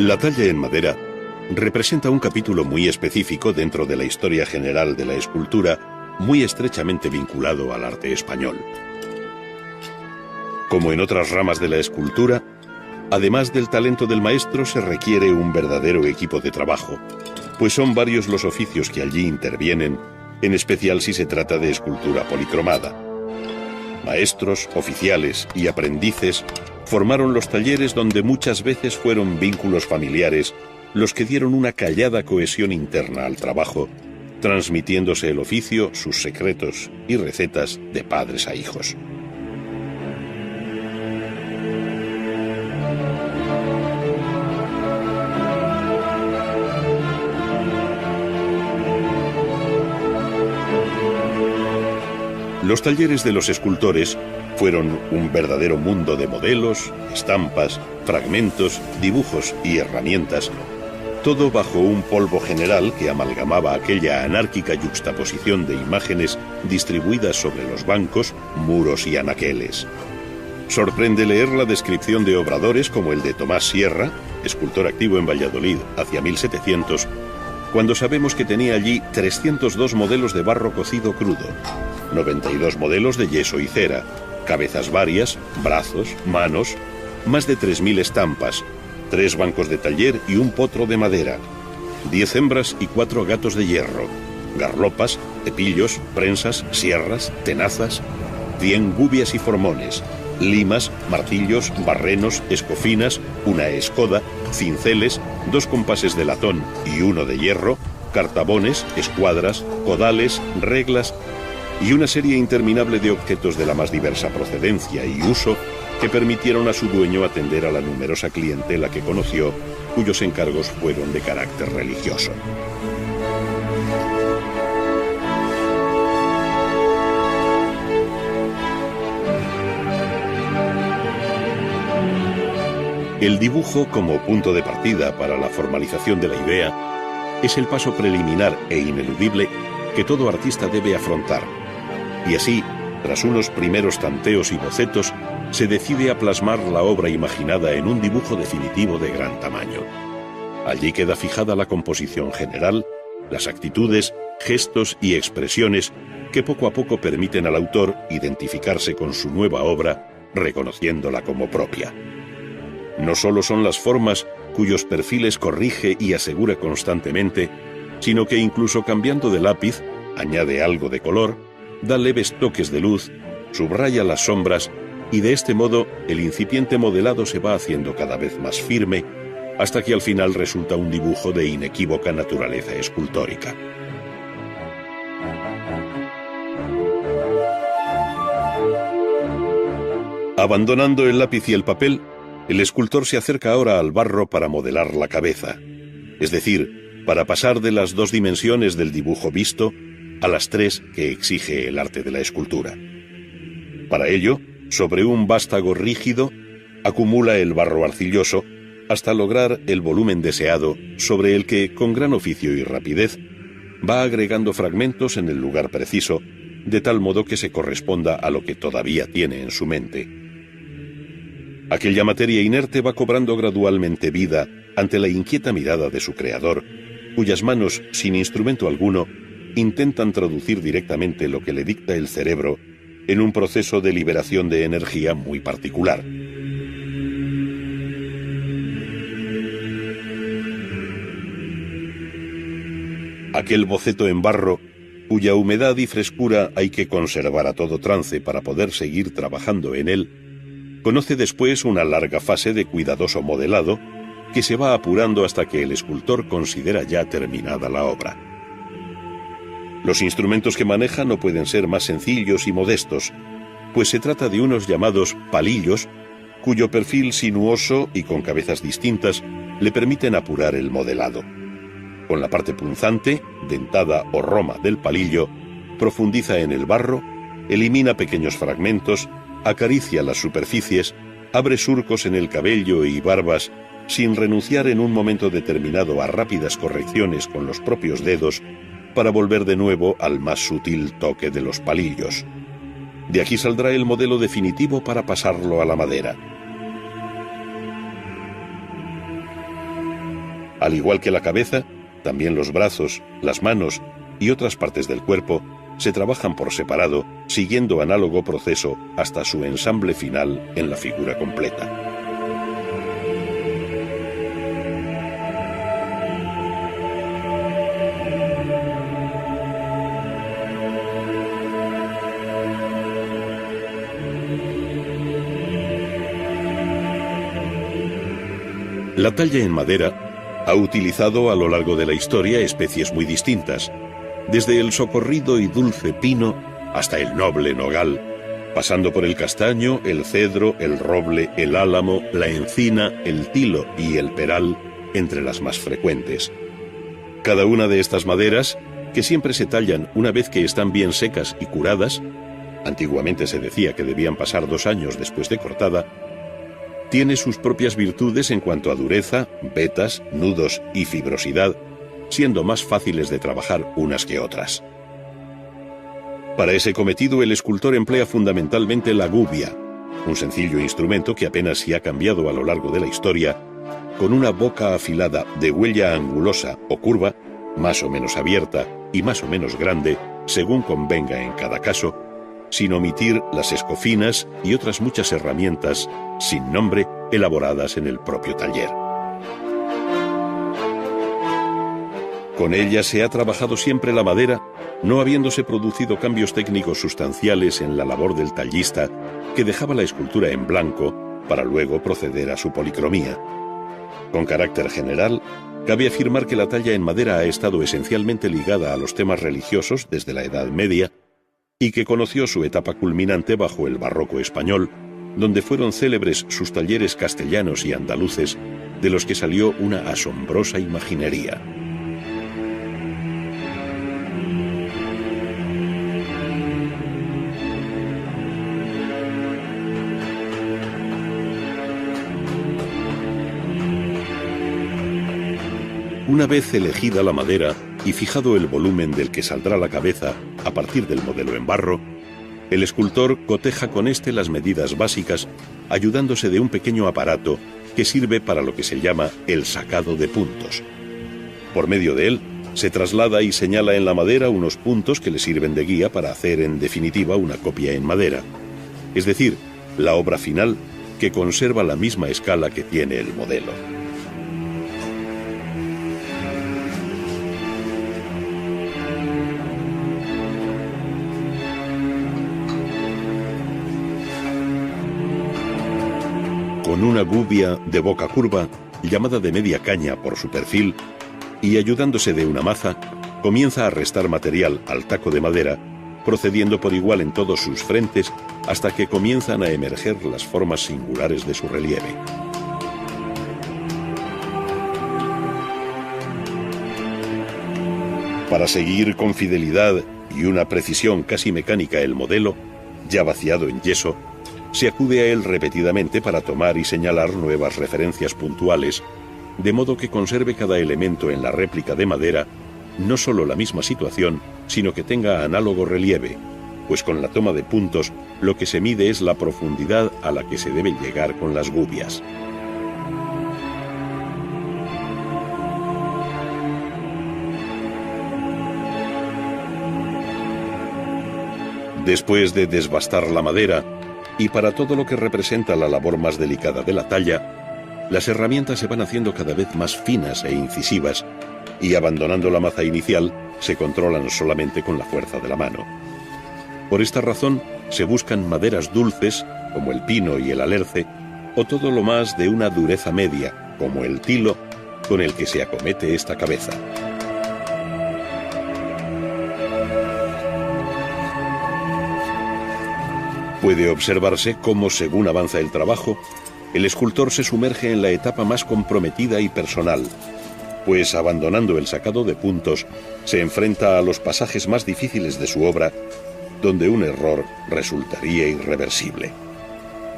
La talla en madera representa un capítulo muy específico dentro de la historia general de la escultura, muy estrechamente vinculado al arte español. Como en otras ramas de la escultura, además del talento del maestro se requiere un verdadero equipo de trabajo, pues son varios los oficios que allí intervienen, en especial si se trata de escultura policromada. Maestros, oficiales y aprendices formaron los talleres donde muchas veces fueron vínculos familiares los que dieron una callada cohesión interna al trabajo, transmitiéndose el oficio, sus secretos y recetas de padres a hijos. Los talleres de los escultores fueron un verdadero mundo de modelos, estampas, fragmentos, dibujos y herramientas, todo bajo un polvo general que amalgamaba aquella anárquica yuxtaposición de imágenes distribuidas sobre los bancos, muros y anaqueles. Sorprende leer la descripción de obradores como el de Tomás Sierra, escultor activo en Valladolid hacia 1700, cuando sabemos que tenía allí 302 modelos de barro cocido crudo, 92 modelos de yeso y cera, cabezas varias, brazos, manos, más de 3.000 estampas, 3 bancos de taller y un potro de madera, 10 hembras y 4 gatos de hierro, garlopas, cepillos, prensas, sierras, tenazas, 100 gubias y formones, limas, martillos, barrenos, escofinas, una escoda, cinceles, 2 compases de latón y 1 de hierro, cartabones, escuadras, codales, reglas y una serie interminable de objetos de la más diversa procedencia y uso que permitieron a su dueño atender a la numerosa clientela que conoció, cuyos encargos fueron de carácter religioso. El dibujo, como punto de partida para la formalización de la idea, es el paso preliminar e ineludible que todo artista debe afrontar. Y así, tras unos primeros tanteos y bocetos, se decide a plasmar la obra imaginada en un dibujo definitivo de gran tamaño. Allí queda fijada la composición general, las actitudes, gestos y expresiones que poco a poco permiten al autor identificarse con su nueva obra, reconociéndola como propia. No solo son las formas cuyos perfiles corrige y asegura constantemente, sino que incluso cambiando de lápiz, añade algo de color, da leves toques de luz, subraya las sombras y de este modo el incipiente modelado se va haciendo cada vez más firme hasta que al final resulta un dibujo de inequívoca naturaleza escultórica. Abandonando el lápiz y el papel, el escultor se acerca ahora al barro para modelar la cabeza, es decir, para pasar de las 2 dimensiones del dibujo visto a las 3 que exige el arte de la escultura. Para ello, sobre un vástago rígido, acumula el barro arcilloso hasta lograr el volumen deseado, sobre el que, con gran oficio y rapidez, va agregando fragmentos en el lugar preciso, de tal modo que se corresponda a lo que todavía tiene en su mente. Aquella materia inerte va cobrando gradualmente vida ante la inquieta mirada de su creador, cuyas manos, sin instrumento alguno, intentan traducir directamente lo que le dicta el cerebro en un proceso de liberación de energía muy particular. Aquel boceto en barro, cuya humedad y frescura hay que conservar a todo trance para poder seguir trabajando en él, conoce después una larga fase de cuidadoso modelado que se va apurando hasta que el escultor considera ya terminada la obra. Los instrumentos que maneja no pueden ser más sencillos y modestos, pues se trata de unos llamados palillos, cuyo perfil sinuoso y con cabezas distintas le permiten apurar el modelado. Con la parte punzante, dentada o roma del palillo, profundiza en el barro, elimina pequeños fragmentos, acaricia las superficies, abre surcos en el cabello y barbas, sin renunciar en un momento determinado a rápidas correcciones con los propios dedos, para volver de nuevo al más sutil toque de los palillos. De aquí saldrá el modelo definitivo para pasarlo a la madera. Al igual que la cabeza, también los brazos, las manos y otras partes del cuerpo se trabajan por separado, siguiendo análogo proceso hasta su ensamble final en la figura completa. La talla en madera ha utilizado a lo largo de la historia especies muy distintas, desde el socorrido y dulce pino hasta el noble nogal, pasando por el castaño, el cedro, el roble, el álamo, la encina, el tilo y el peral, entre las más frecuentes. Cada una de estas maderas, que siempre se tallan una vez que están bien secas y curadas, antiguamente se decía que debían pasar 2 años después de cortada, tiene sus propias virtudes en cuanto a dureza, vetas, nudos y fibrosidad, siendo más fáciles de trabajar unas que otras. Para ese cometido, el escultor emplea fundamentalmente la gubia, un sencillo instrumento que apenas se ha cambiado a lo largo de la historia, con una boca afilada de huella angulosa o curva, más o menos abierta y más o menos grande, según convenga en cada caso, sin omitir las escofinas y otras muchas herramientas sin nombre elaboradas en el propio taller. Con ella se ha trabajado siempre la madera, no habiéndose producido cambios técnicos sustanciales en la labor del tallista, que dejaba la escultura en blanco para luego proceder a su policromía. Con carácter general, cabe afirmar que la talla en madera ha estado esencialmente ligada a los temas religiosos desde la Edad Media y que conoció su etapa culminante bajo el barroco español, donde fueron célebres sus talleres castellanos y andaluces, de los que salió una asombrosa imaginería. Una vez elegida la madera y fijado el volumen del que saldrá la cabeza a partir del modelo en barro, el escultor coteja con este las medidas básicas, ayudándose de un pequeño aparato que sirve para lo que se llama el sacado de puntos. Por medio de él, se traslada y señala en la madera unos puntos que le sirven de guía para hacer en definitiva una copia en madera, es decir, la obra final que conserva la misma escala que tiene el modelo. Con una gubia de boca curva, llamada de media caña por su perfil, y ayudándose de una maza, comienza a restar material al taco de madera, procediendo por igual en todos sus frentes hasta que comienzan a emerger las formas singulares de su relieve. Para seguir con fidelidad y una precisión casi mecánica el modelo, ya vaciado en yeso, se acude a él repetidamente para tomar y señalar nuevas referencias puntuales, de modo que conserve cada elemento en la réplica de madera no solo la misma situación, sino que tenga análogo relieve, pues con la toma de puntos lo que se mide es la profundidad a la que se debe llegar con las gubias. Después de desbastar la madera, y para todo lo que representa la labor más delicada de la talla, las herramientas se van haciendo cada vez más finas e incisivas, y abandonando la maza inicial, se controlan solamente con la fuerza de la mano. Por esta razón, se buscan maderas dulces, como el pino y el alerce, o todo lo más de una dureza media, como el tilo, con el que se acomete esta cabeza. Puede observarse cómo, según avanza el trabajo, el escultor se sumerge en la etapa más comprometida y personal, pues abandonando el sacado de puntos, se enfrenta a los pasajes más difíciles de su obra, donde un error resultaría irreversible.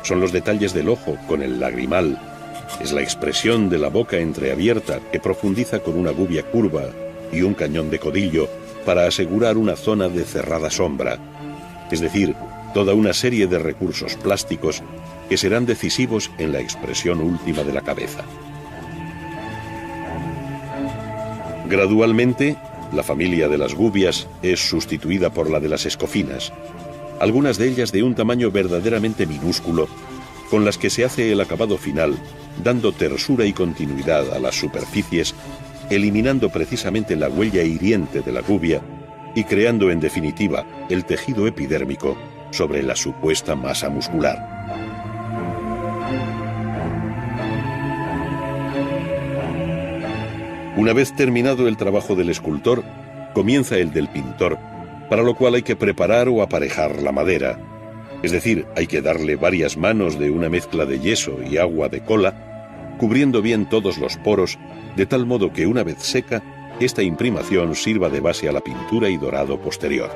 Son los detalles del ojo con el lagrimal, es la expresión de la boca entreabierta que profundiza con una gubia curva y un cañón de codillo para asegurar una zona de cerrada sombra, es decir, toda una serie de recursos plásticos que serán decisivos en la expresión última de la cabeza. Gradualmente, la familia de las gubias es sustituida por la de las escofinas, algunas de ellas de un tamaño verdaderamente minúsculo, con las que se hace el acabado final, dando tersura y continuidad a las superficies, eliminando precisamente la huella hiriente de la gubia y creando en definitiva el tejido epidérmico sobre la supuesta masa muscular. Una vez terminado el trabajo del escultor, comienza el del pintor, para lo cual hay que preparar o aparejar la madera. Es decir, hay que darle varias manos de una mezcla de yeso y agua de cola, cubriendo bien todos los poros, de tal modo que una vez seca, esta imprimación sirva de base a la pintura y dorado posterior.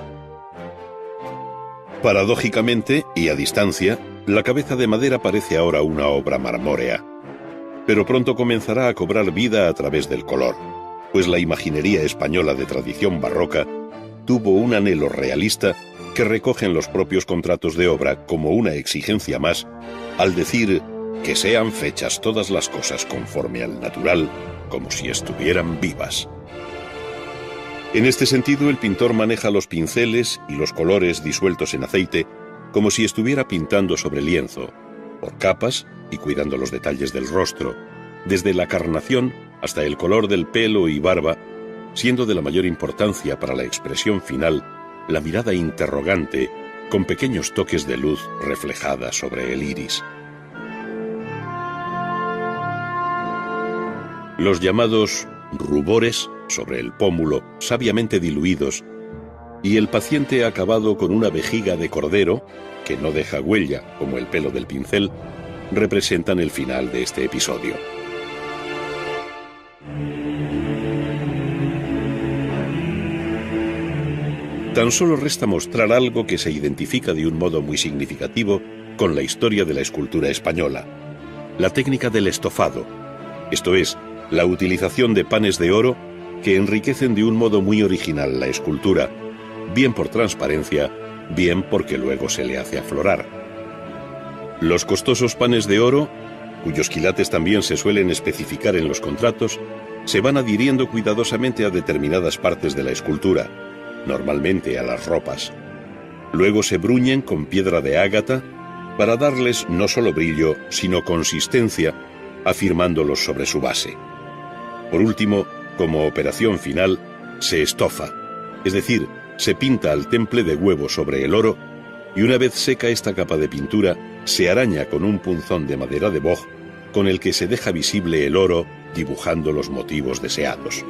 Paradójicamente, y a distancia, la cabeza de madera parece ahora una obra marmórea. Pero pronto comenzará a cobrar vida a través del color, pues la imaginería española de tradición barroca tuvo un anhelo realista que recogen los propios contratos de obra como una exigencia más, al decir que sean fechas todas las cosas conforme al natural, como si estuvieran vivas. En este sentido, el pintor maneja los pinceles y los colores disueltos en aceite como si estuviera pintando sobre lienzo, por capas y cuidando los detalles del rostro, desde la carnación hasta el color del pelo y barba, siendo de la mayor importancia para la expresión final la mirada interrogante con pequeños toques de luz reflejada sobre el iris. Los llamados rubores sobre el pómulo, sabiamente diluidos, y el paciente acabado con una vejiga de cordero, que no deja huella como el pelo del pincel, representan el final de este episodio. Tan solo resta mostrar algo que se identifica de un modo muy significativo con la historia de la escultura española: la técnica del estofado, esto es, la utilización de panes de oro que enriquecen de un modo muy original la escultura, bien por transparencia, bien porque luego se le hace aflorar. Los costosos panes de oro, cuyos quilates también se suelen especificar en los contratos, se van adhiriendo cuidadosamente a determinadas partes de la escultura, normalmente a las ropas. Luego se bruñen con piedra de ágata para darles no solo brillo, sino consistencia, afirmándolos sobre su base. Por último, como operación final, se estofa, es decir, se pinta al temple de huevo sobre el oro, y una vez seca esta capa de pintura, se araña con un punzón de madera de boj, con el que se deja visible el oro dibujando los motivos deseados.